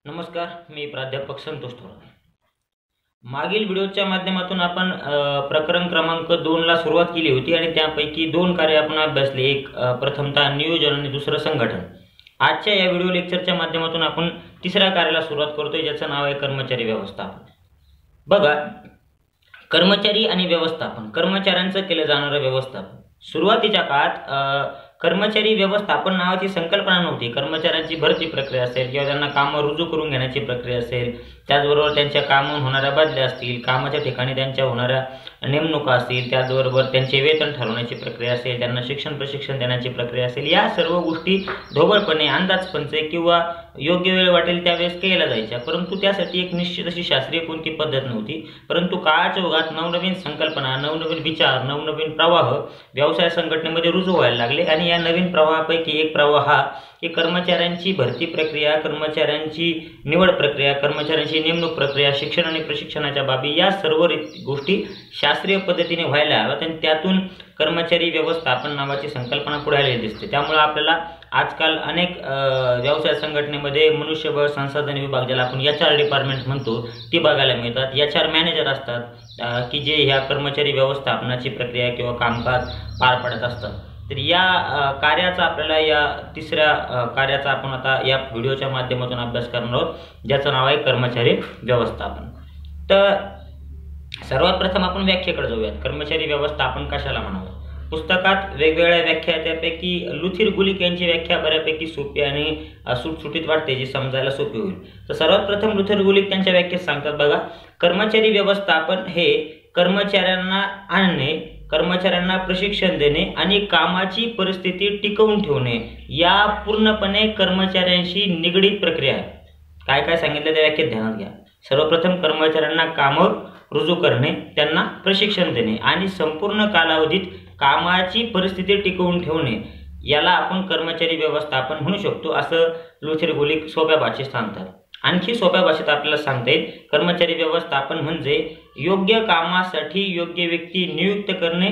नमस्कार, मी प्राध्यापक संतोष थोरात. मागील व्हिडिओच्या माध्यमातून आपण प्रकरण क्रमांक 2 ला सुरुवात केली होती आणि त्यापैकी 2 कार्य आपण अभ्यासले. एक प्रथमतः नियोजन आणि दुसरं संघटन. आजच्या या व्हिडिओ लेक्चरच्या माध्यमातून आपण तिसऱ्या कार्याला सुरुवात करतोय, ज्याचं नाव आहे कर्मचारी व्यवस्थापन. बघा, कर्मचारी आणि व्यवस्थापन, कर्मचाऱ्यांचं केलं जाणारं व्यवस्थापन. सुरुवातीच्या काळात कर्मचारी व्यवस्थापन नावाची संकल्पना नव्हती. कर्मचाऱ्यांची भरती प्रक्रिया असेल किंवा त्यांना कामं रुजू करून घेण्याची प्रक्रिया असेल, त्याचबरोबर त्यांच्या कामावरून होणाऱ्या बदल्या असतील, कामाच्या ठिकाणी त्यांच्या होणाऱ्या नेमणुका असतील, त्याचबरोबर त्यांचे वेतन ठरवण्याची प्रक्रिया असेल, त्यांना शिक्षण प्रशिक्षण देण्याची प्रक्रिया असेल, या सर्व गोष्टी ढोबळपणे, अंदाजपंचे किंवा योग्य वेळ वाटेल त्यावेळेस केल्या जायच्या. परंतु त्यासाठी एक निश्चित अशी शास्त्रीय कोणती पद्धत नव्हती. परंतु काळाच्या ओघात नवनवीन संकल्पना, नवनवीन विचार, नवनवीन प्रवाह व्यवसाय संघटनेमध्ये रुजू व्हायला लागले आणि या नवीन प्रवाहापैकी एक प्रवाह हा की कर्मचाऱ्यांची भरती प्रक्रिया, कर्मचाऱ्यांची निवड प्रक्रिया, कर्मचाऱ्यांची नेमणूक प्रक्रिया, शिक्षण आणि प्रशिक्षणाच्या बाबी, या सर्व गोष्टी शास्त्रीय पद्धतीने व्हायला हव्यात आणि त्यातून कर्मचारी व्यवस्थापन नावाची संकल्पना पुढे आलेली दिसते. त्यामुळे आपल्याला आजकाल अनेक व्यवसाय संघटनेमध्ये मनुष्यबळ संसाधन विभाग, ज्याला आपण HR डिपार्टमेंट म्हणतो, ती बघायला मिळतात. HR मॅनेजर असतात की जे ह्या कर्मचारी व्यवस्थापनाची प्रक्रिया किंवा कामकाज पार पाडत असतात. तर या कार्याचा आपल्याला, या तिसऱ्या कार्याचा आपण आता या व्हिडिओच्या माध्यमातून अभ्यास करणार आहोत, ज्याचं नाव आहे कर्मचारी व्यवस्थापन. तर सर्वात प्रथम आपण व्याख्येकडे जाऊयात. कर्मचारी व्यवस्थापन कशाला म्हणावं? पुस्तकात वेगवेगळ्या व्याख्या, त्यापैकी लुथिर गुलिक यांची व्याख्या बऱ्यापैकी सोपी आणि सुटसुटीत वाटते, जी समजायला सोपी होईल. तर सर्वात प्रथम लुथिर गुलिक त्यांच्या व्याख्येत सांगतात, बघा, कर्मचारी व्यवस्थापन हे कर्मचाऱ्यांना आणणे, कर्मचाऱ्यांना प्रशिक्षण देणे आणि कामाची परिस्थिती टिकवून ठेवणे या पूर्णपणे कर्मचाऱ्यांशी निगडीत प्रक्रिया आहे. काय काय सांगितलं त्या व्याख्येत ध्यानात घ्या. सर्वप्रथम कर्मचाऱ्यांना कामावर रुजू करणे, त्यांना प्रशिक्षण देणे आणि संपूर्ण कालावधीत कामाची परिस्थिती टिकवून ठेवणे, याला आपण कर्मचारी व्यवस्थापन म्हणू शकतो, असं लुथिर गुलिक सोप्या भाषेत सांगतात. आणखी सोप्या भाषेत आपल्याला सांगता येईल, कर्मचारी व्यवस्थापन म्हणजे योग्य कामासाठी योग्य व्यक्ती नियुक्त करणे,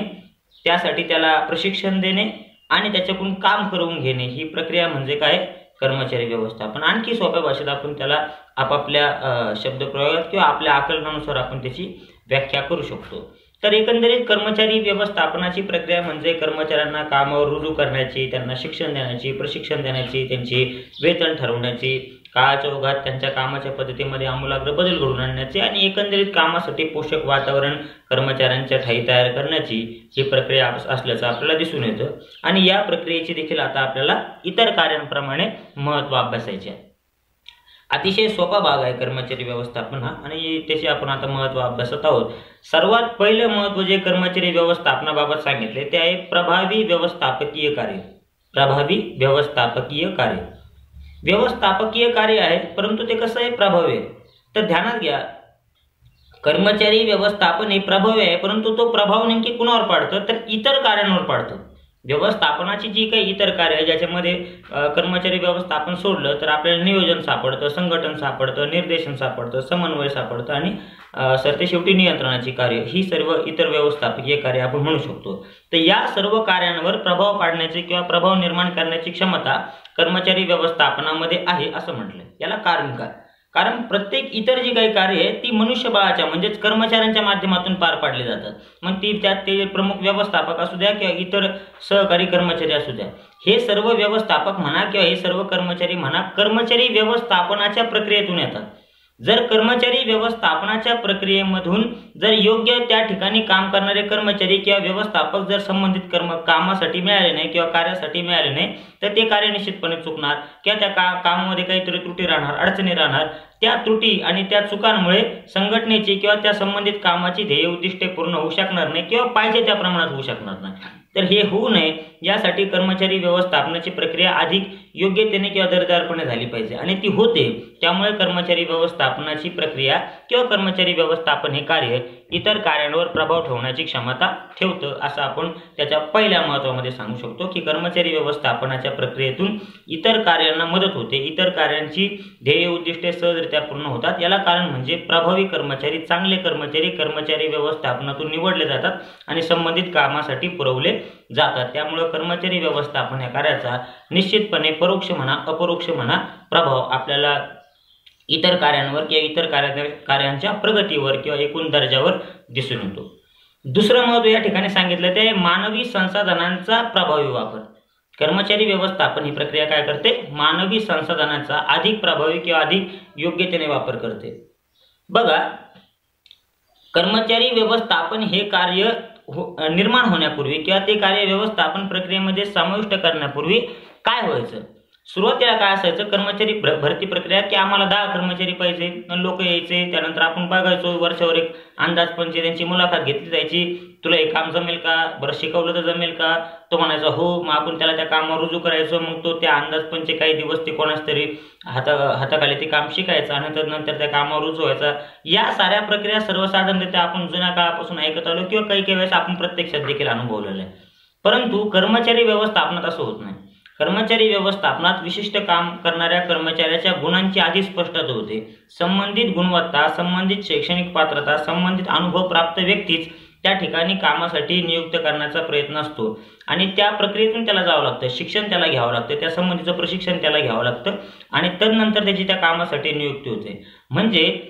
त्यासाठी त्याला प्रशिक्षण देणे आणि त्याच्याकडून काम करून घेणे, ही प्रक्रिया म्हणजे काय? कर्मचारी व्यवस्थापन. आणखी सोप्या भाषेत आपण त्याला आपापल्या शब्दप्रयोगात किंवा आपल्या आकलनानुसार आपण त्याची व्याख्या करू शकतो. तर एकंदरीत कर्मचारी व्यवस्थापनाची प्रक्रिया म्हणजे कर्मचाऱ्यांना कामावर रुजू करण्याची, त्यांना शिक्षण देण्याची, प्रशिक्षण देण्याची, त्यांची वेतन ठरवण्याची, काळाच्या ओघात त्यांच्या कामाच्या पद्धतीमध्ये आमूलाग्र बदल घडवून आणण्याची आणि एकंदरीत कामासाठी पोषक वातावरण कर्मचाऱ्यांच्या ठायी तयार करण्याची ही प्रक्रिया असल्याचं आपल्याला दिसून येतं. आणि या प्रक्रियेची देखील आता आपल्याला इतर कार्यांप्रमाणे महत्त्व अभ्यासायचे आहे. अतिशय सोपा भाग आहे कर्मचारी व्यवस्थापन हा, आणि त्याचे आपण आता महत्त्व अभ्यासत आहोत. सर्वात पहिलं महत्त्व जे कर्मचारी व्यवस्थापनाबाबत सांगितले ते आहे प्रभावी व्यवस्थापकीय कार्य. प्रभावी व्यवस्थापकीय कार्य व्यवस्थापकीय कार्य आहे, परंतु ते कसं आहे? प्रभावी आहे. तर ध्यानात घ्या, कर्मचारी व्यवस्थापन हे प्रभावी आहे, परंतु तो प्रभाव नेमकी कुणावर पाडतं? तर इतर कार्यांवर पाडतं. व्यवस्थापनाची जी काही इतर कार्य आहे, ज्याच्यामध्ये कर्मचारी व्यवस्थापन सोडलं तर आपल्याला नियोजन सापडतं, संघटन सापडतं, निर्देशन सापडतं, समन्वय सापडतं आणि सरते शेवटी नियंत्रणाची कार्य, ही सर्व इतर व्यवस्थापकीय कार्य आपण म्हणू शकतो. तर या सर्व कार्यांवर प्रभाव पाडण्याची किंवा प्रभाव निर्माण करण्याची क्षमता कर्मचारी व्यवस्थापनामध्ये आहे असं म्हटलं. याला कारण काय? कारण प्रत्येक इतर जी काही कार्य आहे ती मनुष्यबळाच्या म्हणजेच कर्मचाऱ्यांच्या माध्यमातून पार पाडली जातात. मग ती त्यात ते प्रमुख व्यवस्थापक असू द्या किंवा इतर सहकारी कर्मचारी असू द्या, हे सर्व व्यवस्थापक म्हणा किंवा हे सर्व कर्मचारी म्हणा, कर्मचारी व्यवस्थापनाच्या प्रक्रियेतून येतात. जर कर्मचारी व्यवस्थापनाच्या प्रक्रियेमधून जर योग्य त्या ठिकाणी काम करणारे कर्मचारी किंवा व्यवस्थापक जर संबंधित कामासाठी मिळाले नाही किंवा कार्यासाठी मिळाले नाही, तर ते कार्य निश्चितपणे चुकणार किंवा त्या कामामध्ये काहीतरी त्रुटी राहणार, अडचणी राहणार. त्या त्रुटी आणि त्या चुकांमुळे संघटनेची किंवा त्या संबंधित कामाची ध्येय उद्दिष्टे पूर्ण होऊ शकणार नाही किंवा पाहिजे त्या प्रमाणात होऊ शकणार नाही. तर हे होऊ नये यासाठी कर्मचारी व्यवस्थापनाची प्रक्रिया अधिक योग्यतेने किंवा दर्जेदारपणे झाली पाहिजे आणि ती होते. त्यामुळे कर्मचारी व्यवस्थापनाची प्रक्रिया किंवा कर्मचारी व्यवस्थापन हे कार्य इतर कार्यांवर प्रभाव ठेवण्याची क्षमता ठेवतं, असं आपण त्याच्या पहिल्या महत्त्वामध्ये सांगू शकतो की कर्मचारी व्यवस्थापनाच्या प्रक्रियेतून इतर कार्यांना मदत होते, इतर कार्यांची ध्येय उद्दिष्टे सहजरित्या पूर्ण होतात. याला कारण म्हणजे प्रभावी कर्मचारी, चांगले कर्मचारी कर्मचारी व्यवस्थापनातून निवडले जातात आणि संबंधित कामासाठी पुरवले जातात. त्यामुळे कर्मचारी व्यवस्थापन या कार्याचा निश्चितपणे परोक्ष म्हणा अपरोक्ष म्हणा प्रभाव आपल्याला इतर कार्यांवर किंवा इतर कार्यांच्या प्रगतीवर किंवा एकूण दर्जावर दिसून येतो. दुसरं महत्त्व या ठिकाणी सांगितलं ते मानवी संसाधनांचा प्रभावी वापर. कर्मचारी व्यवस्थापन ही प्रक्रिया काय करते? मानवी संसाधनांचा अधिक प्रभावी किंवा अधिक योग्यतेने वापर करते. बघा, कर्मचारी व्यवस्थापन हे कार्य निर्माण होण्यापूर्वी किंवा ते कार्य व्यवस्थापन प्रक्रियेमध्ये समाविष्ट करण्यापूर्वी काय व्हायचं? सुरुवातीला काय असायचं? कर्मचारी भरती प्रक्रिया की आम्हाला 10 कर्मचारी पाहिजे, लोक यायचे, त्यानंतर आपण बघायचो वर्षावर एक अंदाजपंच त्यांची मुलाखत घेतली जायची. तुला हे काम जमेल का? बरं शिकवलं तर जमेल का? तो म्हणायचा हो. मग आपण त्याला त्या कामावर रुजू करायचो. मग तो त्या अंदाजपंच काही दिवस ते कोणाच तरी हाताखाली ते काम शिकायचं आणि नंतर त्या कामावर रुजू व्हायचा. या साऱ्या प्रक्रिया सर्वसाधारणरित्या आपण जुन्या काळापासून ऐकत आलो किंवा काही वेळेस आपण प्रत्यक्षात देखील अनुभवलेलं आहे. परंतु कर्मचारी व्यवस्थापनात असं होत नाही. कर्मचारी व्यवस्थापनात विशिष्ट काम करणाऱ्या कर्मचाऱ्याच्या गुणांची आधी स्पष्टता होते. संबंधित गुणवत्ता, संबंधित शैक्षणिक पात्रता, संबंधित अनुभव प्राप्त व्यक्तीच त्या ठिकाणी कामासाठी नियुक्त करण्याचा प्रयत्न असतो आणि त्या प्रक्रियेतून त्याला जावं लागतं. शिक्षण त्याला घ्यावं लागतं, त्या संबंधीचं प्रशिक्षण त्याला घ्यावं लागतं आणि तदनंतर त्याची त्या कामासाठी नियुक्ती होते. म्हणजे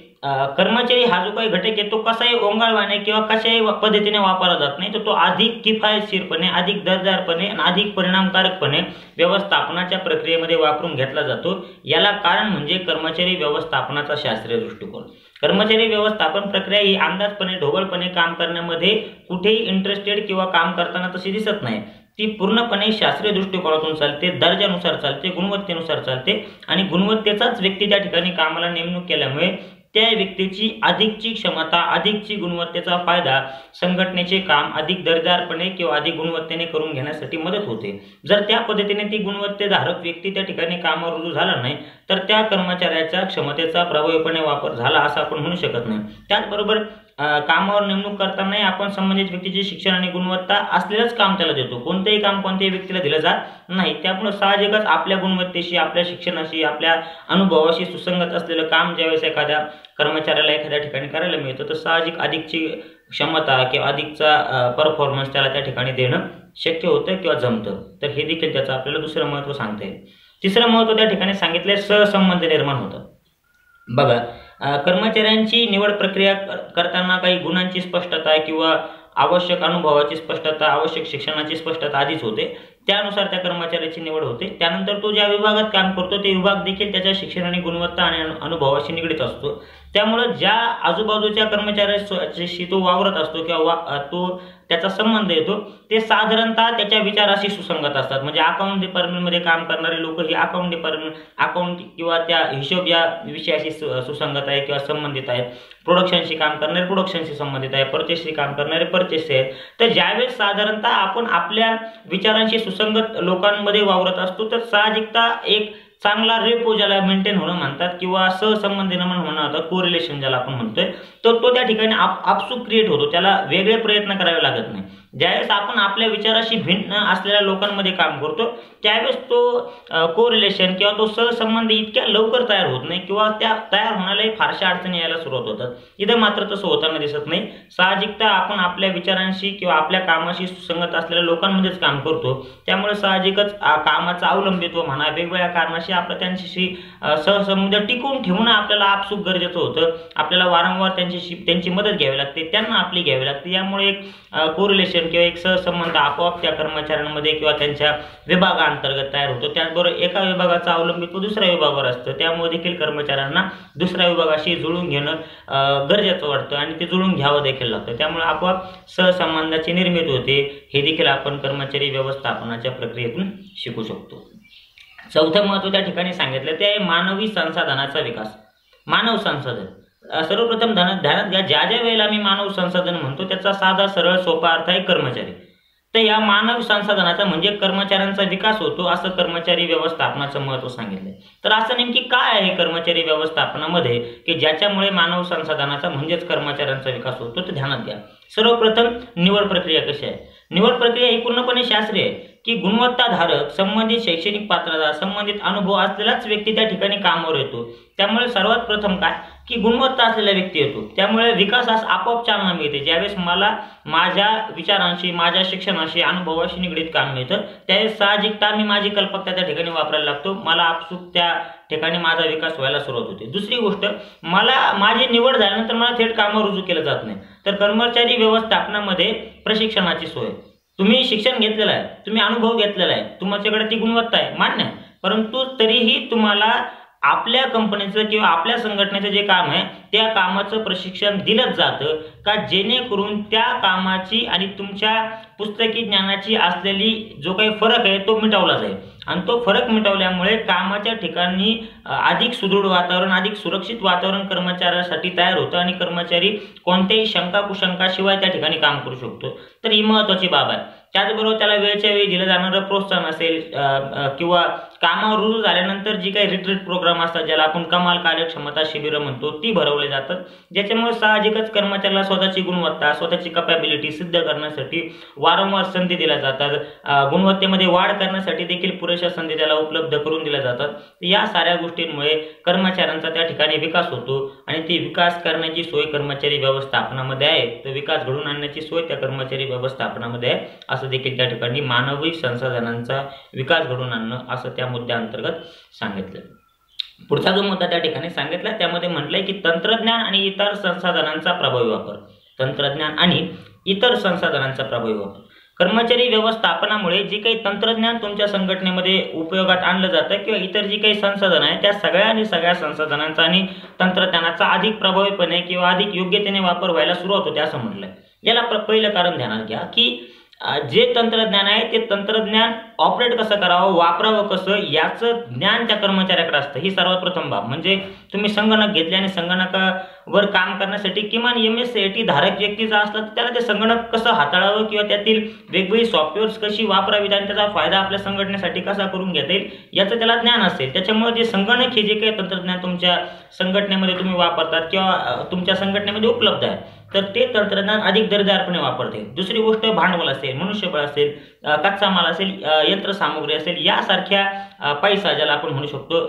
कर्मचारी हा जो काही घटक आहे तो कसाही ओंगाळवाने किंवा कशाही पद्धतीने वापरला जात नाही, तर तो अधिक किफायतशीरपणे, अधिक दर्जेदारपणे आणि अधिक परिणामकारकपणे व्यवस्थापनाच्या प्रक्रियेमध्ये वापरून घेतला जातो. याला कारण म्हणजे कर्मचारी व्यवस्थापनाचा शास्त्रीय दृष्टिकोन. कर्मचारी व्यवस्थापन प्रक्रिया ही अंदाजपणे ढोबळपणे काम करण्यामध्ये कुठेही इंटरेस्टेड किंवा काम करताना तशी दिसत नाही. ती पूर्णपणे शास्त्रीय दृष्टिकोनातून चालते, दर्जानुसार चालते, गुणवत्तेनुसार चालते आणि गुणवत्तेचाच व्यक्ती त्या ठिकाणी कामाला नेमणूक केल्यामुळे त्या व्यक्तीची अधिकची क्षमता, अधिकची गुणवत्तेचा फायदा संघटनेचे काम अधिक दर्जेदारपणे किंवा अधिक गुणवत्तेने करून घेण्यासाठी मदत होते. जर त्या पद्धतीने ती गुणवत्तेधारक व्यक्ती त्या ठिकाणी कामावर रुजू झाला नाही तर त्या कर्मचाऱ्याच्या क्षमतेचा प्रभावीपणे वापर झाला असं आपण म्हणू शकत नाही. त्याचबरोबर कामावर नेमणूक करतानाही आपण संबंधित व्यक्तीचे शिक्षण आणि गुणवत्ता असलेलंच काम त्याला देतो. कोणतेही काम कोणत्याही व्यक्तीला दिलं जात नाही. त्यामुळे साहजिकच आपल्या गुणवत्तेशी, आपल्या शिक्षणाशी, आपल्या अनुभवाशी सुसंगत असलेलं काम ज्यावेळेस एखाद्या कर्मचाऱ्याला एखाद्या ठिकाणी करायला मिळतं तर साहजिक अधिकची क्षमता किंवा अधिकचा परफॉर्मन्स त्याला त्या ठिकाणी देणं शक्य होतं किंवा जमतं. तर हे देखील त्याचं आपल्याला दुसरं महत्त्व सांगता येईल. तिसरं महत्त्व त्या ठिकाणी सांगितलंय सहसंबंध निर्माण होतं. बघा, कर्मचाऱ्यांची निवड प्रक्रिया करताना काही गुणांची स्पष्टता किंवा आवश्यक अनुभवाची स्पष्टता, आवश्यक शिक्षणाची स्पष्टता आधीच होते. त्यानुसार त्या कर्मचाऱ्याची निवड होते. त्यानंतर तो ज्या विभागात काम करतो ते विभाग देखील त्याच्या शिक्षण आणि गुणवत्ता आणि अनुभवाशी निगडीत असतो. त्यामुळे ज्या आजूबाजूच्या कर्मचाऱ्याशी तो वावरत असतो किंवा तो त्याचा संबंध येतो ते साधारणतः त्याच्या विचाराशी सुसंगत असतात. म्हणजे अकाउंट डिपार्टमेंटमध्ये काम करणारे लोक ही अकाउंट किंवा त्या हिशोब या विषयाशी सुसंगत आहे किंवा संबंधित आहेत. प्रोडक्शनशी काम करणारे प्रोडक्शनशी संबंधित आहे, परचेसशी काम करणारे परचेसशी आहेत. तर ज्यावेळेस साधारणतः आपण आपल्या विचारांशी सुसंगत लोकांमध्ये वावरत असतो तर साहजिकता एक चांगला रेपो ज्याला मेंटेन होणं म्हणतात किंवा सहसंबंध निर्माण होणं होतं, कोरिलेशन ज्याला आपण म्हणतोय, तर तो त्या ठिकाणी आपसूक क्रिएट होतो. त्याला वेगळे प्रयत्न करावे लागत नाही. ज्यावेळेस आपण आपल्या विचाराशी भिन्न असलेल्या लोकांमध्ये काम करतो त्यावेळेस तो कोरिलेशन किंवा तो सहसंबंध इतक्या लवकर तयार होत नाही किंवा त्या तयार होण्यालाही फारशा अडचणी यायला सुरुवात होतात. इथं मात्र तसं होताना दिसत नाही. साहजिकता आपण आपल्या विचारांशी किंवा आपल्या कामाशी सुसंगत असलेल्या लोकांमध्येच काम करतो. त्यामुळे साहजिकच कामाचं अवलंबित्व म्हणा, वेगवेगळ्या कारणाशी आपलं त्यांच्याशी सहसंबंध टिकवून ठेवणं आपल्याला आपसूक गरजेचं होतं. आपल्याला वारंवार त्यांची मदत घ्यावी लागते, त्यांना आपली घ्यावी लागते. यामुळे एक कोरिलेशन किंवा एक सहसंबंध आपोआप त्या कर्मचाऱ्यांमध्ये किंवा त्यांच्या विभागाअंतर्गत तयार होतो. त्याचबरोबर एका विभागाचं अवलंबित्व दुसऱ्या विभागावर असतं. त्यामुळे देखील कर्मचाऱ्यांना दुसऱ्या विभागाशी जुळून घेणं गरजेचं वाटतं आणि ते जुळून घ्यावं देखील लागतं. त्यामुळे आपोआप सहसंबंधाची निर्मिती होते. हे देखील आपण कर्मचारी व्यवस्थापनाच्या प्रक्रियेतून शिकू शकतो. चौथं महत्त्व त्या ठिकाणी सांगितलं ते आहे मानवी संसाधनाचा विकास. मानव संसाधन सर्वप्रथम ध्यानात घ्या, ज्या वेळेला मी मानव संसाधन म्हणतो त्याचा साधा सरळ सोपा अर्थ आहे कर्मचारी. तर या मानव संसाधनाचा म्हणजे कर्मचाऱ्यांचा विकास होतो असं कर्मचारी व्यवस्थापनाचं महत्त्व सांगितलंय. तर असं नेमकी काय आहे कर्मचारी व्यवस्थापनामध्ये की ज्याच्यामुळे मानव संसाधनाचा म्हणजेच कर्मचाऱ्यांचा विकास होतो ते ध्यानात घ्या. सर्वप्रथम निवड प्रक्रिया कशी आहे? निवड प्रक्रिया ही पूर्णपणे शास्त्रीय आहे की गुणवत्ताधारक, संबंधित शैक्षणिक पात्रता, संबंधित अनुभव असलेलाच व्यक्ती त्या ठिकाणी कामावर येतो. त्यामुळे सर्वात प्रथम काय की गुणवत्ता असलेला व्यक्ती येतो, त्यामुळे विकासास आपोआप चालना मिळते. ज्यावेळेस मला माझ्या विचारांशी, माझ्या शिक्षणाशी, अनुभवाशी निगडीत काम मिळतं, त्यावेळेस साहजिकता मी माझी कल्पकता त्या ठिकाणी वापरायला लागतो. मला आपसूक त्या ठिकाणी माझा विकास व्हायला सुरुवात होते. दुसरी गोष्ट, मला माझी निवड झाल्यानंतर मला थेट कामावर रुजू केलं जात नाही. तर कर्मचारी व्यवस्थापनामध्ये प्रशिक्षणाची सोय, तुम्ही शिक्षण घेतलेलं आहे, तुम्ही अनुभव घेतलेला आहे, तुमच्याकडे ती गुणवत्ता आहे, मान्य आहे, परंतु तरीही तुम्हाला आपल्या कंपनीचं किंवा आपल्या संघटनेचं जे काम आहे त्या कामाचं प्रशिक्षण दिलंच जातं का, जेणेकरून त्या कामाची आणि तुमच्या पुस्तकी ज्ञानाची असलेली जो काही फरक आहे तो मिटवला जाईल. आणि तो फरक मिटवल्यामुळे कामाच्या ठिकाणी अधिक सुदृढ वातावरण, अधिक सुरक्षित वातावरण कर्मचाऱ्यासाठी तयार होतं आणि कर्मचारी कोणत्याही शंका कुशंकाशिवाय त्या ठिकाणी काम करू शकतो. तर ही महत्त्वाची बाब आहे. त्याचबरोबर त्याला वेळच्या वेळी दिलं जाणारं प्रोत्साहन असेल किंवा कामावर रुजू झाल्यानंतर जी काही रिट्रीट प्रोग्राम असतात, ज्याला आपण कमाल कार्यक्षमता शिबिरं म्हणतो, ती भरवली जातात, ज्याच्यामुळे साहजिकच कर्मचाऱ्याला स्वतःची गुणवत्ता, स्वतःची कॅपॅबिलिटी सिद्ध करण्यासाठी वारंवार संधी दिल्या जातात. गुणवत्तेमध्ये वाढ करण्यासाठी देखील पुरेशा संधी त्याला उपलब्ध करून दिल्या जातात. या साऱ्या गोष्टींमुळे कर्मचाऱ्यांचा त्या ठिकाणी विकास होतो आणि ती विकास करण्याची सोय कर्मचारी व्यवस्थापनामध्ये आहे. तर विकास घडवून आणण्याची सोय त्या कर्मचारी व्यवस्थापनामध्ये आहे, असं देखील त्या ठिकाणी मानवी संसाधनांचा विकास घडवून आणणं असं त्या मुद्द्याअंतर्गत सांगितलं. पुढचा जो मुद्दा त्या ठिकाणी सांगितला त्यामध्ये म्हटलंय की तंत्रज्ञान आणि इतर संसाधनांचा प्रभावी वापर. तंत्रज्ञान आणि इतर संसाधनांचा प्रभावी वापर. कर्मचारी व्यवस्थापनामुळे जे काही तंत्रज्ञान तुमच्या संघटनेमध्ये उपयोगात आणलं जातं किंवा इतर जी काही संसाधनं आहे त्या सगळ्या संसाधनांचा आणि तंत्रज्ञानाचा अधिक प्रभावीपणे किंवा अधिक योग्यतेने वापर व्हायला सुरुवात होते असं म्हटलंय. याला पहिलं कारण ध्यानात घ्या की जे तंत्रज्ञान आहे ते तंत्रज्ञान ऑपरेट कसं करावं, वापरावं कसं, याचं ज्ञान त्या कर्मचाऱ्याकडे असतं. ही सर्वात प्रथम बाब. म्हणजे तुम्ही संगणक घेतले आणि संगणकावर काम करण्यासाठी किमान MSCIT धारक व्यक्तीचा असला तर त्याला ते संगणक कसं हाताळावं किंवा त्यातील वेगवेगळी सॉफ्टवेअर्स कशी वापरावीत आणि त्याचा फायदा आपल्या संघटनेसाठी कसा करून घेता येईल याचं त्याला ज्ञान असेल. त्याच्यामुळे जे संगणक हे जे काही तंत्रज्ञान तुमच्या संघटनेमध्ये तुम्ही वापरतात किंवा तुमच्या संघटनेमध्ये उपलब्ध आहे तर ते तंत्रज्ञान अधिक दर्जेदारपणे वापरते. दुसरी गोष्ट, भांडवल असेल, मनुष्यबळ असेल, कच्चा माल असेल, यंत्रसामुग्री असेल, यासारख्या पैसा ज्याला आपण म्हणू शकतो,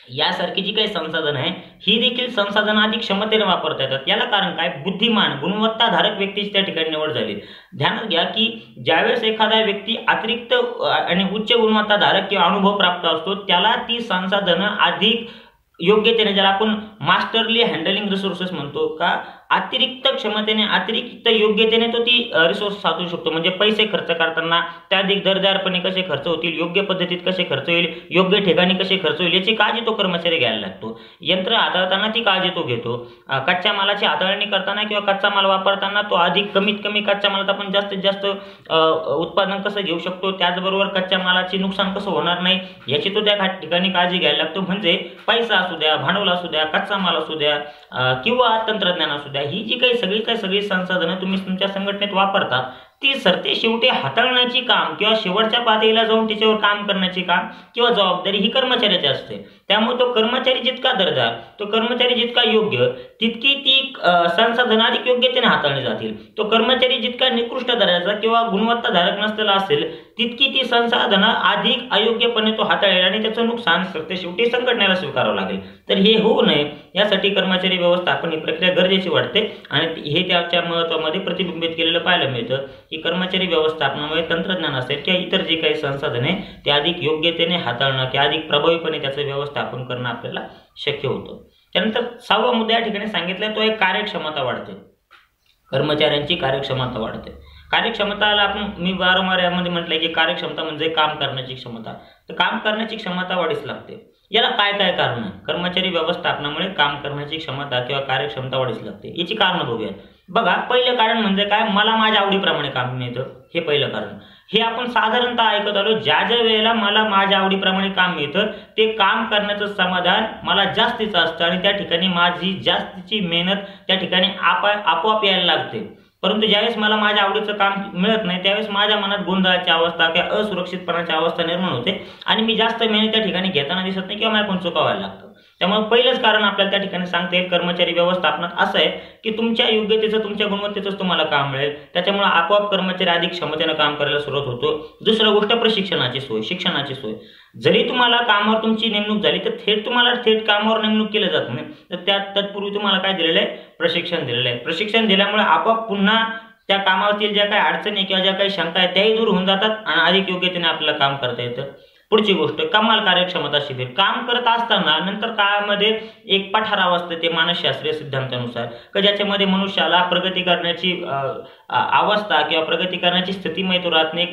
यासारखी जी काही संसाधनं आहे ही देखील संसाधनं अधिक क्षमतेने वापरता येतात. याला कारण काय, बुद्धिमान गुणवत्ताधारक व्यक्तीची त्या ठिकाणी निवड झाली. ध्यानात घ्या की ज्यावेळेस एखादा व्यक्ती अतिरिक्त आणि उच्च गुणवत्ताधारक किंवा अनुभव प्राप्त असतो त्याला ती संसाधनं अधिक योग्यतेने, ज्याला आपण मास्टरली हँडलिंग रिसोर्सेस म्हणतो, का अतिरिक्त क्षमतेने, अतिरिक्त योग्यतेने तो ती रिसोर्स साधू शकतो. म्हणजे पैसे खर्च करताना त्या अधिक दर्जेदारपणे कसे खर्च होतील, योग्य पद्धतीत कसे खर्च होईल, योग्य ठिकाणी कसे खर्च होईल याची काळजी तो कर्मचारी घ्यायला लागतो. यंत्र हाताळताना ती काळजी तो घेतो. कच्च्या मालाची हाताळणी करताना किंवा कच्चा माल वापरताना तो अधिक कमीत कमी कच्च्या मालात आपण जास्तीत जास्त उत्पादन कसं घेऊ शकतो, त्याचबरोबर कच्च्या मालाचे नुकसान कसं होणार नाही याची तो त्या ठिकाणी काळजी घ्यायला लागतो. म्हणजे पैसा असू द्या, भांडवल असू द्या, कच्चा माल असू द्या किंवा तंत्रज्ञान असू द्या, ही जी काही सगळी संसाधनं तुम्ही तुमच्या संघटनेत वापरता ती सरते शेवटी हाताळण्याची काम किंवा शेवटच्या पातळीला जाऊन तिच्यावर काम करण्याची काम किंवा जबाबदारी ही कर्मचाऱ्याची असते. त्यामुळे तो कर्मचारी जितका दर्जा, तो कर्मचारी जितका योग्य, तितकी ती संसाधनं अधिक योग्यतेने हाताळली जातील. तो कर्मचारी जितका निकृष्ट दर्जाचा किंवा गुणवत्ताधारक नसलेला असेल तितकी ती संसाधनं अधिक अयोग्यपणे तो हाताळेल आणि त्याचं नुकसान सरते शेवटी संघटनेला स्वीकारावं लागेल. तर हे होऊ नये यासाठी कर्मचारी व्यवस्थापन ही प्रक्रिया गरजेची वाटते आणि हे त्याच्या महत्त्वामध्ये प्रतिबिंबित केलेलं पाहायला मिळतं की कर्मचारी व्यवस्थापनामुळे तंत्रज्ञान असेल किंवा इतर जे काही संसाधने ते अधिक योग्यतेने हाताळणं किंवा अधिक प्रभावीपणे त्याचं व्यवस्थापन करणं आपल्याला शक्य होतं. त्यानंतर 6वा मुद्दा या ठिकाणी सांगितला तो एक कार्यक्षमता वाढते. कर्मचाऱ्यांची कार्यक्षमता वाढते. कार्यक्षमताला मी वारंवार यामध्ये म्हटलंय की कार्यक्षमता म्हणजे काम करण्याची क्षमता. तर काम करण्याची क्षमता वाढीस लागते. याला काय काय कारण आहे? कर्मचारी व्यवस्थापनामुळे काम करण्याची क्षमता किंवा कार्यक्षमता वाढीस लागते. याची कारणं बघूया. बघा, पहिलं कारण म्हणजे काय, मला माझ्या आवडीप्रमाणे काम मिळतं. हे पहिलं कारण. हे आपण साधारणतः ऐकत आलो, ज्या वेळेला मला माझ्या आवडीप्रमाणे काम मिळतं ते काम करण्याचं समाधान मला जास्तीचं असतं आणि त्या ठिकाणी माझी जास्तीची मेहनत त्या ठिकाणी आपोआप यायला लागते. परंतु ज्यावेळेस मला माझ्या आवडीचं काम मिळत नाही त्यावेळेस माझ्या मनात गोंधळाची अवस्था किंवा असुरक्षितपणाची अवस्था निर्माण होते आणि मी जास्त मेहनत त्या ठिकाणी घेताना दिसत नाही किंवा मला चुका व्हायला लागतं. त्यामुळे पहिलंच कारण आपल्याला त्या ठिकाणी सांगता येईल कर्मचारी व्यवस्थापनात असं आहे की तुमच्या योग्यतेचं, तुमच्या गुणवत्तेचंच तुम्हाला काम मिळेल, त्याच्यामुळे आपोआप कर्मचारी अधिक क्षमतेनं काम करायला सुरुवात होतो. दुसरं गोष्ट प्रशिक्षणाची सोय, शिक्षणाची सोय. जरी तुम्हाला कामावर तुमची नेमणूक झाली तर तुम्हाला थेट कामावर नेमणूक केलं जात नाही, तर तत्पूर्वी तुम्हाला काय दिलेलं आहे, प्रशिक्षण दिलेलं आहे. प्रशिक्षण दिल्यामुळे आपोआप पुन्हा त्या कामावरील ज्या काही अडचणी किंवा ज्या काही शंका आहेत त्याही दूर होऊन जातात आणि अधिक योग्यतेने आपल्याला काम करता येतं. पुढची गोष्ट, कमाल कार्यक्षमता शिबिर. काम करत असताना नंतर काळामध्ये एक पठाराव असतं ते मानसशास्त्रीय सिद्धांतानुसार, की ज्याच्यामध्ये मनुष्याला प्रगती करण्याची अवस्था किंवा प्रगती करण्याची स्थिती माहिती राहत नाही,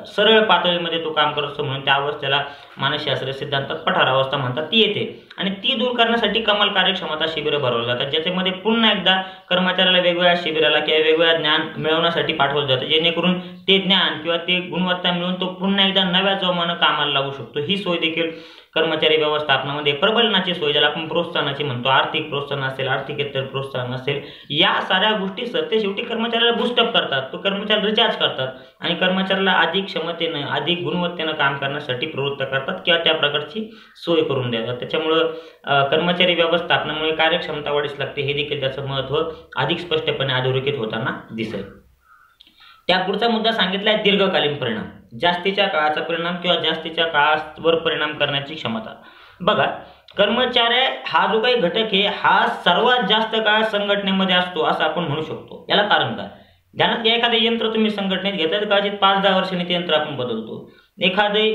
सरळ पातळीमध्ये तो काम करत असतो, म्हणून त्या अवस्थेला मानसशास्त्रीय सिद्धांतात पठारावस्था म्हणतात, ती येते. आणि ती दूर करण्यासाठी कमाल कार्यक्षमता शिबिरं भरवली जातात, ज्याच्यामध्ये पुन्हा एकदा कर्मचाऱ्याला वेगवेगळ्या शिबिराला किंवा वेगवेगळ्या ज्ञान मिळवण्यासाठी पाठवलं जातं, जेणेकरून ते ज्ञान किंवा ते गुणवत्ता मिळून तो पुन्हा एकदा नव्या जोमानं कामाला लागू शकतो. ही सोय देखील कर्मचारी व्यवस्थापनामध्ये. प्रबलनाची सोय, ज्याला आपण प्रोत्साहनाची म्हणतो, आर्थिक प्रोत्साहन असेल, आर्थिकेतर प्रोत्साहन असेल, या साऱ्या गोष्टी सरते शेवटी कर्मचाऱ्याला बूस्टअप करतात, तो कर्मचारी रिचार्ज करतात आणि कर्मचाऱ्याला अधिक क्षमतेनं, अधिक गुणवत्तेनं काम करण्यासाठी प्रवृत्त करतात किंवा त्या प्रकारची सोय करून देतात. त्याच्यामुळं कर्मचारी व्यवस्थापनामुळे कार्यक्षमता वाढीस लागते, हे देखील त्याचं महत्त्व अधिक स्पष्टपणे अधोरेखित होताना दिसेल. त्या पुढचा मुद्दा सांगितला आहे दीर्घकालीन परिणाम, जास्तीच्या काळाचा परिणाम किंवा जास्तीच्या काळावर परिणाम करण्याची क्षमता. बघा, कर्मचारी हा जो काही घटक आहे हा सर्वात जास्त काळ संघटनेमध्ये असतो असं आपण म्हणू शकतो. याला कारण काय? ध्यानात घ्या, एखादे यंत्र तुम्ही संघटनेत घेतलं तर कदाचित 5-10 वर्षांनी ते यंत्र आपण बदलतो. एखादे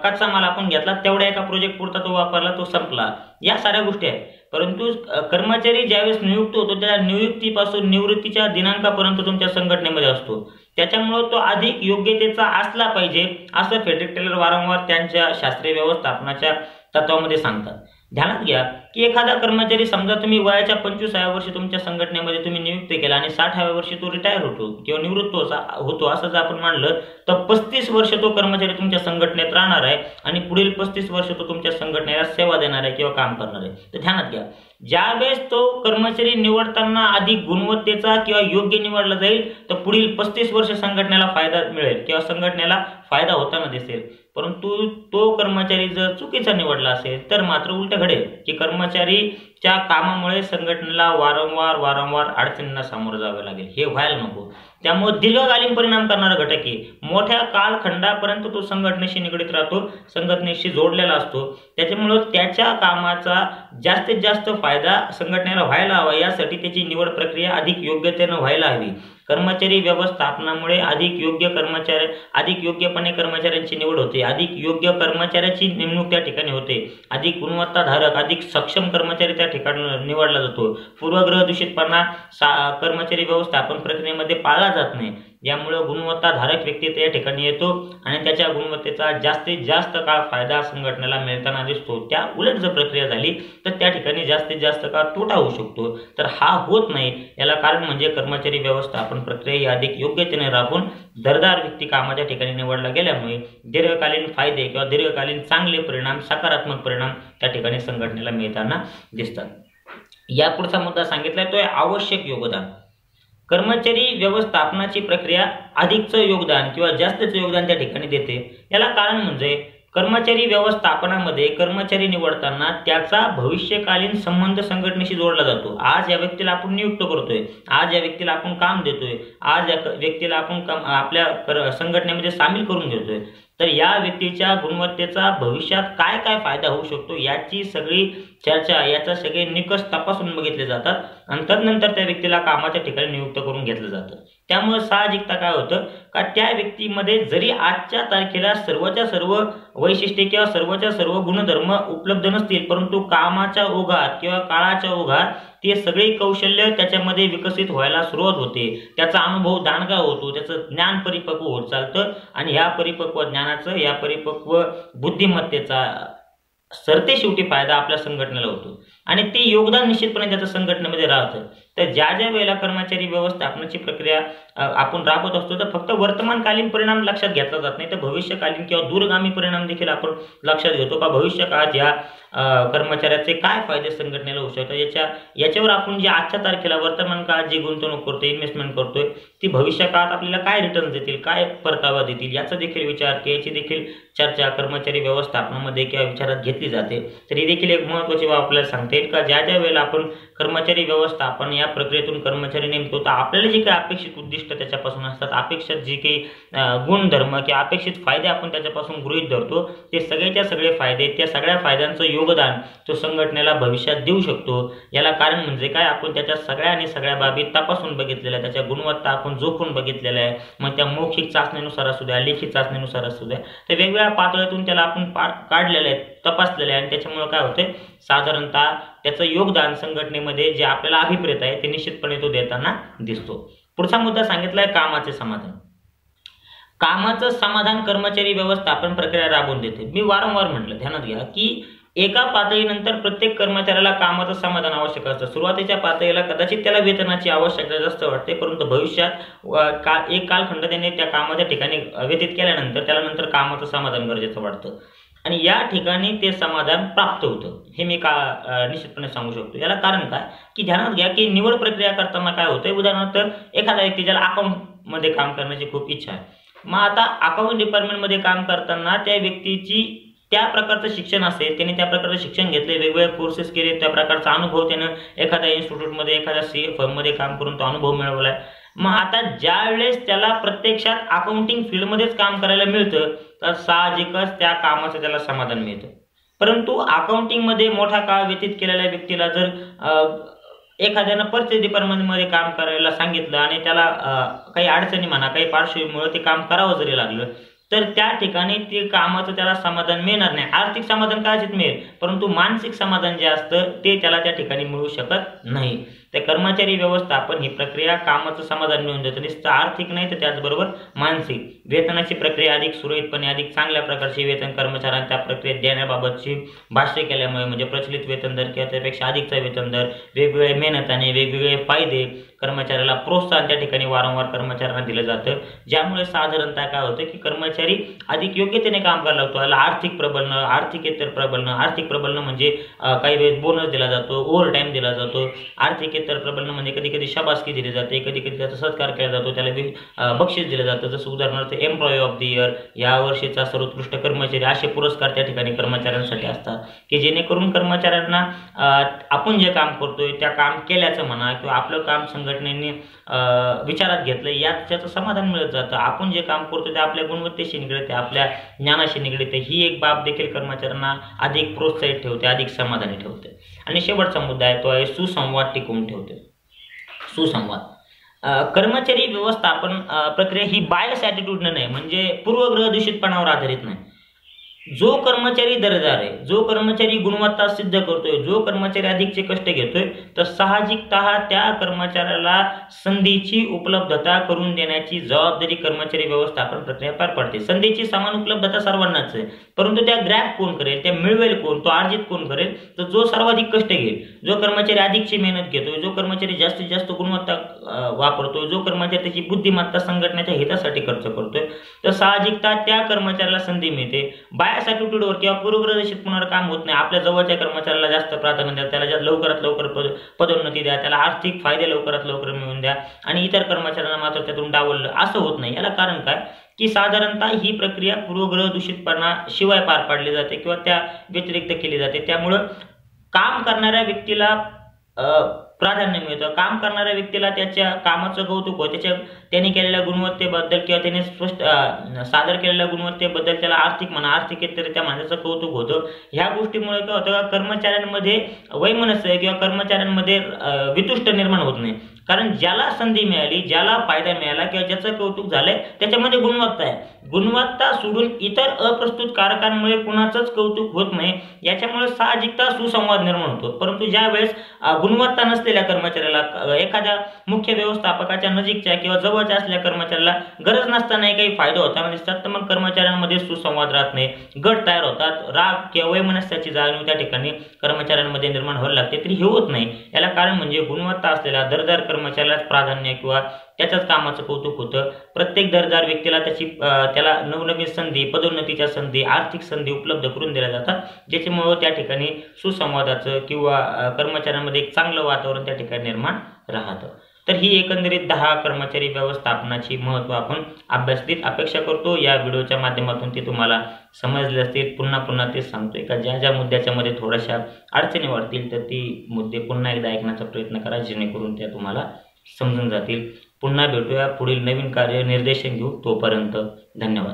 कच्चा माल आपण घेतला, तेवढ्या एका प्रोजेक्ट पुरता तो वापरला, तो संपला, या साऱ्या गोष्टी आहेत. परंतु कर्मचारी ज्यावेळेस नियुक्त होतो त्या नियुक्तीपासून निवृत्तीच्या दिनांकापर्यंत तुमच्या संघटनेमध्ये असतो, त्याच्यामुळे तो अधिक योग्यतेचा असला पाहिजे असं फ्रेडरिक टेलर वारंवार त्यांच्या शास्त्रीय व्यवस्थापनाच्या तत्वामध्ये सांगतात. ध्यानात घ्या की एखादा कर्मचारी, समजा तुम्ही वयाच्या 25व्या वर्षी तुमच्या संघटनेमध्ये तुम्ही नियुक्त केला आणि 60व्या वर्षी तो रिटायर होतो किंवा निवृत्त होतो असं जर आपण मानलं तर 35 वर्ष तो कर्मचारी तुमच्या संघटनेत राहणार आहे आणि पुढील 35 वर्ष तो तुमच्या संघटनेला सेवा देणार आहे किंवा काम करणार आहे. तर ध्यानात घ्या, ज्यावेळेस तो कर्मचारी निवडताना अधिक गुणवत्तेचा किंवा योग्य निवडला जाईल तर पुढील 35 वर्ष संघटनेला फायदा मिळेल किंवा संघटनेला फायदा होताना दिसेल. परंतु तो कर्मचारी जर चुकीचा निवडला असेल तर मात्र उलट घडेल की कर्मचारीच्या कामामुळे संघटनेला वारंवार अडचणींना सामोरं जावे लागेल. हे व्हायला नको. त्यामुळे दीर्घकालीन परिणाम करणारा घटक आहे. मोठ्या कालखंडापर्यंत तो संघटनेशी निगडीत राहतो, संघटनेशी जोडलेला असतो. त्याच्यामुळं त्याच्या कामाचा जास्तीत जास्त फायदा संघटनेला व्हायला हवा, यासाठी त्याची निवड प्रक्रिया अधिक योग्यतेनं व्हायला हवी. कर्मचारी व्यवस्थापनामुळे अधिक योग्यपणे कर्मचाऱ्यांची निवड होते, अधिक योग्य कर्मचाऱ्याची नेमणूक त्या ठिकाणी होते, अधिक गुणवत्ताधारक, अधिक सक्षम कर्मचारी त्या ठिकाणी निवडला जातो. पूर्वग्रह दूषितपणा कर्मचारी व्यवस्थापन प्रक्रियेमध्ये पाळला जात नाही, यामुळे गुणवत्ताधारक व्यक्ती त्या ठिकाणी येतो आणि त्याच्या गुणवत्तेचा जास्तीत जास्त काळ फायदा संघटनेला मिळताना दिसतो. त्या उलट जर प्रक्रिया झाली तर त्या ठिकाणी जास्तीत जास्त काळ तोटा होऊ शकतो. तर हा होत नाही. याला कारण म्हणजे कर्मचारी व्यवस्थापन प्रक्रिया ही अधिक योग्यतेने राबून दरदार व्यक्ती कामाच्या ठिकाणी निवडला गेल्यामुळे दीर्घकालीन फायदे किंवा दीर्घकालीन चांगले परिणाम, सकारात्मक परिणाम त्या ठिकाणी संघटनेला मिळताना दिसतात. या पुढचा मुद्दा सांगितलाय तो आहे आवश्यक योगदान. कर्मचारी व्यवस्थापनाची प्रक्रिया अधिकचं योगदान किंवा जास्तचं योगदान त्या ठिकाणी देते. याला कारण म्हणजे कर्मचारी व्यवस्थापनामध्ये कर्मचारी निवडताना त्याचा भविष्यकालीन संबंध संघटनेशी जोडला जातो. आज या व्यक्तीला आपण नियुक्त करतोय, आज या व्यक्तीला आपण काम देतोय, आज या व्यक्तीला आपण आपल्या संघटनेमध्ये सामील करून घेतोय, तर या व्यक्तीच्या गुणवत्तेचा भविष्यात काय काय फायदा होऊ शकतो याची सगळी चर्चा, याचा सगळे निकष तपासून बघितले जातात आणि तदनंतर त्या व्यक्तीला कामाच्या ठिकाणी नियुक्त करून घेतलं जातं. त्यामुळे साहजिकता काय होतं का त्या व्यक्तीमध्ये जरी आजच्या तारखेला सर्वच्या सर्व वैशिष्ट्ये किंवा सर्वच्या सर्व गुणधर्म उपलब्ध नसतील, परंतु कामाच्या ओघात किंवा काळाच्या ओघात ते सगळे कौशल्य त्याच्यामध्ये विकसित व्हायला सुरुवात होते, त्याचा अनुभव दांडगा होतो, त्याचं ज्ञान परिपक्व होत चालतं आणि ह्या परिपक्व ज्ञानाचं, या परिपक्व बुद्धिमत्तेचा सरते शेवटी फायदा आपल्या संघटनेला होतो आणि ते योगदान निश्चितपणे त्याचं संघटनेमध्ये राहतं. तर ज्या ज्या वेळेला कर्मचारी व्यवस्थापनाची प्रक्रिया आपण राबवत असतो तर फक्त वर्तमानकालीन परिणाम लक्षात घेतला जात नाही, तर भविष्यकालीन किंवा दूरगामी परिणाम देखील आपण लक्षात घेतो का भविष्य काळात या कर्मचाऱ्याचे काय फायदे संघटनेला होऊ शकतात, याच्यावर आपण जे आजच्या तारखेला वर्तमान काळात जी गुंतवणूक करतोय, इन्व्हेस्टमेंट करतोय, ती भविष्य काळात आपल्याला काय रिटर्न देतील, काय परतावा देतील, याचा देखील विचार याची देखील चर्चा कर्मचारी व्यवस्थापनामध्ये किंवा विचारात घेतली जाते. तर ही देखील एक महत्त्वाची बाब आपल्याला सांगता येईल का ज्या ज्या वेळेला आपण कर्मचारी व्यवस्थापन या प्रक्रियेतून कर्मचारी नेमतो तर आपल्याला जे काही अपेक्षित उद्दिष्ट त्याच्यापासून असतात, अपेक्षित जे काही गुणधर्म किंवा अपेक्षित फायदे आपण त्याच्यापासून गृहीत धरतो, ते सगळेच्या सगळे फायदे, त्या सगळ्या फायद्यांचं योगदान तो संघटनेला भविष्यात देऊ शकतो. याला कारण म्हणजे काय, आपण त्याच्या सगळ्या बाबी तपासून बघितलेल्या, त्याच्या गुणवत्ता आपण जोखून बघितलेल्या आहे. मग त्या मौखिक चाचणीनुसार असू द्या, लेखी चाचणीनुसार असू द्या, तर वेगवेगळ्या पातळीतून त्याला आपण काढलेलं आहे, तपासलेलं आहे. आणि त्याच्यामुळे काय होतंय, साधारणतः त्याचं योगदान संघटनेमध्ये जे आपल्याला अभिप्रेत आहे ते निश्चितपणे तो देताना दिसतो. पुढचा मुद्दा सांगितलाय कामाचे समाधान. कामाचं समाधान कर्मचारी व्यवस्थापन प्रक्रिया राबवून देते. मी वारंवार म्हटलं, ध्यानात घ्या की एका पातळीनंतर प्रत्येक कर्मचाऱ्याला कामाचं समाधान आवश्यक असतं. सुरुवातीच्या पातळीला कदाचित त्याला वेतनाची आवश्यकता जास्त वाटते, परंतु भविष्यात एक कालखंड त्याने त्या कामाच्या ठिकाणी व्यतीत केल्यानंतर त्याला नंतर कामाचं समाधान गरजेचं वाटतं आणि या ठिकाणी ते समाधान प्राप्त होतं. हे मी निश्चितपणे सांगू शकतो. याला कारण काय की ध्यानात घ्या की निवड प्रक्रिया करताना काय होतंय, उदाहरणार्थ एखादा व्यक्ती ज्याला अकाउंटमध्ये काम करण्याची खूप इच्छा आहे, मग आता अकाउंट डिपार्टमेंटमध्ये काम करताना त्या व्यक्तीची त्या प्रकारचं शिक्षण असेल, त्याने त्या प्रकारचं शिक्षण घेतले, वेगवेगळे कोर्सेस केले, त्या प्रकारचा अनुभव त्यानं एखाद्या इन्स्टिट्यूटमध्ये एखाद्या CA फर्ममध्ये काम करून तो अनुभव मिळवलाय. मग आता ज्या वेळेस त्याला प्रत्यक्षात अकाउंटिंग फील्डमध्येच काम करायला मिळतं तर साहजिकच त्या कामाचं त्याला समाधान मिळतं. परंतु अकाउंटिंगमध्ये मोठा काळ व्यतीत केलेल्या व्यक्तीला जर एखाद्यानं परचेस डिपार्टमेंटमध्ये काम करायला सांगितलं आणि त्याला काही अडचणी म्हणा, काही पार्श्वभूमीमुळे ते काम करावं जरी लागलं तर त्या ठिकाणी ते कामाचं त्याला समाधान मिळणार नाही. आर्थिक समाधान कदाचित मिळेल, परंतु मानसिक समाधान जे असतं ते त्याला त्या ठिकाणी मिळू शकत नाही. त्या कर्मचारी व्यवस्थापन ही प्रक्रिया कामाचं समाधान मिळवून देतं, नुसतं आर्थिक नाही तर त्याचबरोबर मानसिक. वेतनाची प्रक्रिया अधिक सुरळीतपणे, अधिक चांगल्या प्रकारची वेतन कर्मचाऱ्यांना त्या प्रक्रियेत देण्याबाबतची भाष्य केल्यामुळे म्हणजे प्रचलित वेतन दर किंवा त्यापेक्षा अधिकचा वेतन दर, वेगवेगळे मेहनताने वेगवेगळे फायदे, कर्मचाऱ्याला प्रोत्साहन त्या ठिकाणी वारंवार कर्मचाऱ्यांना दिलं जातं, ज्यामुळे साधारणतः काय होतं की कर्मचारी अधिक योग्यतेने काम करायला लागतो. याला आर्थिक प्रबलनं, आर्थिकेतर प्रबलनं, आर्थिक प्रबलनं म्हणजे काही वेळेस बोनस दिला जातो, ओव्हर टाईम दिला जातो. आर्थिकेतर प्रबलनं म्हणजे कधी कधी शाबासकी दिली जाते, कधी कधी त्याचा सत्कार केला जातो, त्याला बक्षीस दिलं जातं. जसं उदाहरणार्थ एम्प्लॉई ऑफ द इयर, या वर्षीचा सर्वोत्कृष्ट कर्मचारी, असे पुरस्कार त्या ठिकाणी कर्मचाऱ्यांसाठी असतात की जेणेकरून कर्मचाऱ्यांना आपण जे काम करतोय त्या काम केल्याचं म्हणा किंवा आपलं काम संघटनेने विचारात घेतलं याचं समाधान मिळत जातं. आपण जे काम करतो ते आपल्या गुणवत्तेशी निगडीत आहे, आपल्या ज्ञानाशी निगडीत आहे. ही एक बाब देखील कर्मचाऱ्यांना अधिक प्रोत्साहित ठेवते, अधिक समाधानी ठेवते. आणि शेवटचा मुद्दा आहे तो आहे सुसंवाद टिकवून ठेवते. सुसंवाद कर्मचारी व्यवस्थापन प्रक्रिया ही बायस ॲटिट्यूडनं नाही, म्हणजे पूर्वग्रह दूषितपणावर आधारित नाही. जो कर्मचारी दर्जा आहे, जो कर्मचारी गुणवत्ता सिद्ध करतोय, जो कर्मचारी अधिकचे कष्ट घेतोय, तर साहजिकतः त्या कर्मचाऱ्याला संधीची उपलब्धता करून देण्याची जबाबदारी कर्मचारी व्यवस्थापन प्रक्रिया पार पाडते. संधीची समान उपलब्धता सर्वांनाच आहे, परंतु त्या ग्रॅब कोण करेल, त्या मिळवेल कोण, तो अर्जित कोण करेल, तर जो सर्वाधिक कष्ट घेईल, जो कर्मचारी अधिकची मेहनत घेतोय, जो कर्मचारी जास्तीत जास्त गुणवत्ता वापरतोय, जो कर्मचारी त्याची बुद्धिमत्ता संघटनेच्या हितासाठी खर्च करतोय, तर साहजिकतः त्या कर्मचाऱ्याला संधी मिळते. बायस ॲटिट्यूडवर किंवा पूर्वग्रहितपणावर काम होत नाही. आपल्या जवळच्या कर्मचाऱ्याला जास्त प्राधान्य द्या, त्याला लवकरात लवकर पदोन्नती द्या, त्याला आर्थिक फायदे लवकरात लवकर मिळवून द्या आणि इतर कर्मचाऱ्यांना मात्र त्यातून डावललं, असं होत नाही. याला कारण काय की साधारणतः ही प्रक्रिया पूर्वग्रह दूषितपणा शिवाय पार पाडली जाते किंवा त्या व्यतिरिक्त केली जाते. त्यामुळं काम करणाऱ्या व्यक्तीला प्राधान्य मिळतं. काम करणाऱ्या व्यक्तीला त्याच्या कामाचं कौतुक होतं, त्याने केलेल्या गुणवत्तेबद्दल किंवा त्याने सादर केलेल्या गुणवत्तेबद्दल त्याला आर्थिकरित्या माणसाचं कौतुक होतं. ह्या गोष्टीमुळे काय होतं, कर्मचाऱ्यांमध्ये वैमनस्य किंवा कर्मचाऱ्यांमध्ये वितुष्ट निर्माण होत नाही. कारण ज्याला संधी मिळाली, ज्याला फायदा मिळाला किंवा ज्याचं कौतुक झालंय त्याच्यामध्ये गुणवत्ता आहे. गुणवत्ता सोडून इतर अप्रस्तुत कारकांमुळे कुणाचंच कौतुक होत नाही. याच्यामुळे साहजिकता सुसंवाद निर्माण होतो. परंतु ज्या वेळेस गुणवत्ता नसलेल्या कर्मचाऱ्याला, एखाद्या मुख्य व्यवस्थापकाच्या नजीकच्या किंवा जवळच्या असलेल्या कर्मचाऱ्याला गरज नसतानाही काही फायदा होताना दिसतात, तर मग कर्मचाऱ्यांमध्ये सुसंवाद राहत नाही, गट तयार होतात, राग किंवा वैमनस्याची जाणीव त्या ठिकाणी कर्मचाऱ्यांमध्ये निर्माण व्हायला लागते. तरी हे होत नाही. याला कारण म्हणजे गुणवत्ता असलेला दर्जेदार कर्मचाऱ्यालाच प्राधान्य किंवा त्याच्याच कामाचं कौतुक होतं. प्रत्येक दर्जेदार व्यक्तीला त्याला नवनवीन संधी, पदोन्नतीच्या संधी, आर्थिक संधी उपलब्ध करून दिल्या जातात, ज्याच्यामुळे त्या ठिकाणी सुसंवादाचं किंवा कर्मचाऱ्यांमध्ये एक चांगलं वातावरण त्या ठिकाणी निर्माण राहतं. तर ही एकंदरीत 10 कर्मचारी व्यवस्थापनाची महत्त्व आपण अभ्यासलीत. अपेक्षा करतो या व्हिडिओच्या माध्यमातून ते तुम्हाला समजले असतील. पुन्हा तेच सांगतोय का ज्या ज्या मुद्द्याच्या मध्ये थोड्याशा अडचणी वाढतील तर ती मुद्दे पुन्हा एकदा ऐकण्याचा प्रयत्न करा, जेणेकरून त्या तुम्हाला समजून जातील. पुन्हा भेटूया पुढील नवीन कार्य निर्देशन घेऊ. तोपर्यंत धन्यवाद.